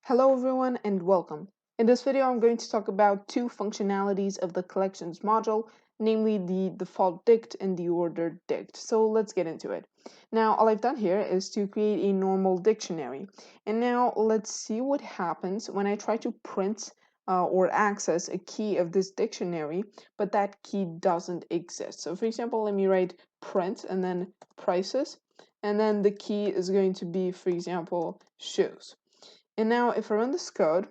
Hello everyone and welcome. In this video I'm going to talk about two functionalities of the collections module, namely the Defaultdict and the OrderedDict. So let's get into it. Now all I've done here is to create a normal dictionary. And now let's see what happens when I try to print or access a key of this dictionary, but that key doesn't exist. So for example, let me write print and then prices, and then the key is going to be, for example, shoes. And now if I run this code,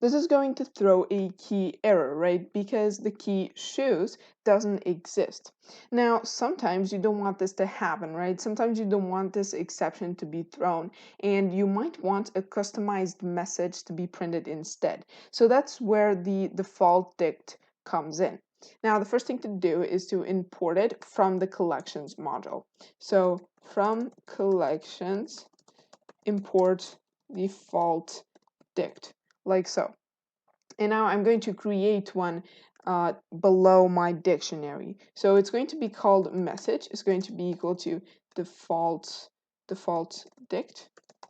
this is going to throw a key error, right? Because the key shoes doesn't exist. Now, sometimes you don't want this to happen, right? Sometimes you don't want this exception to be thrown, and you might want a customized message to be printed instead. So that's where the Defaultdict comes in. Now, the first thing to do is to import it from the collections module. So from collections, import Defaultdict, like so. And now I'm going to create one below my dictionary. So it's going to be called message. It's going to be equal to Defaultdict,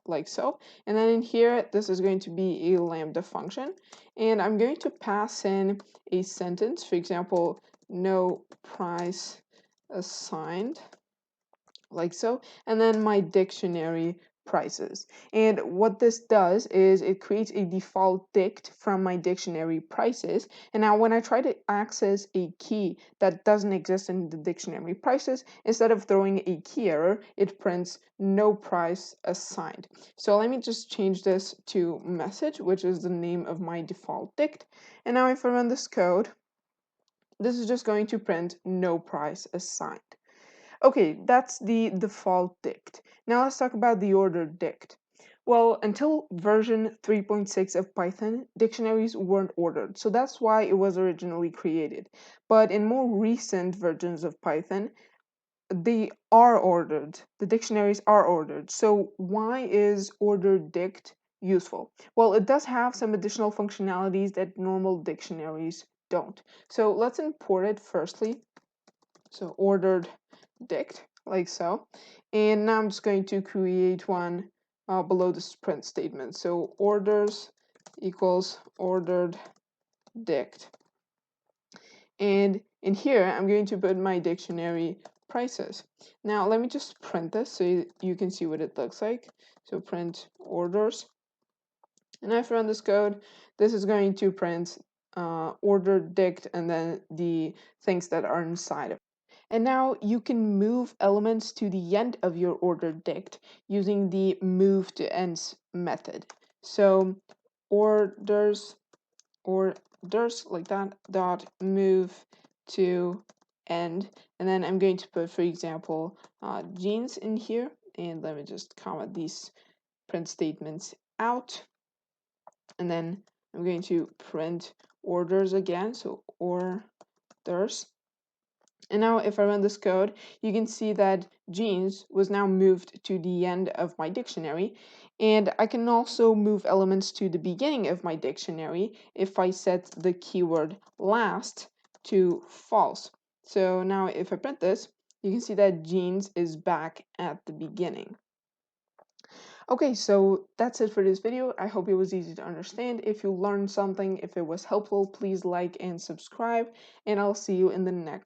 like so. And then in here, this is going to be a lambda function. And I'm going to pass in a sentence, for example, no price assigned, like so, and then my dictionary prices. And what this does is it creates a Defaultdict from my dictionary prices. And now when I try to access a key that doesn't exist in the dictionary prices, instead of throwing a key error, it prints no price assigned. So let me just change this to message, which is the name of my Defaultdict. And now if I run this code, this is just going to print no price assigned. Okay, that's the Defaultdict. Now let's talk about the OrderedDict. Well, until version 3.6 of Python, dictionaries weren't ordered, so that's why it was originally created. But in more recent versions of Python, they are ordered. The dictionaries are ordered. So why is OrderedDict useful? Well, it does have some additional functionalities that normal dictionaries don't. So let's import it firstly. So OrderedDict, like so. And now I'm just going to create one below this print statement. So orders equals OrderedDict. And in here, I'm going to put my dictionary prices. Now, let me just print this so you can see what it looks like. So print orders. And if I run this code, this is going to print OrderedDict and then the things that are inside of it. And now you can move elements to the end of your OrderedDict using the move to ends method. So orders like that dot move to end, and then I'm going to put, for example, jeans in here, and let me just comment these print statements out, and then I'm going to print orders again, so orders. And now if I run this code, you can see that jeans was now moved to the end of my dictionary. And I can also move elements to the beginning of my dictionary if I set the keyword last to false. So now if I print this, you can see that jeans is back at the beginning. Okay, so that's it for this video. I hope it was easy to understand. If you learned something, if it was helpful, please like and subscribe, and I'll see you in the next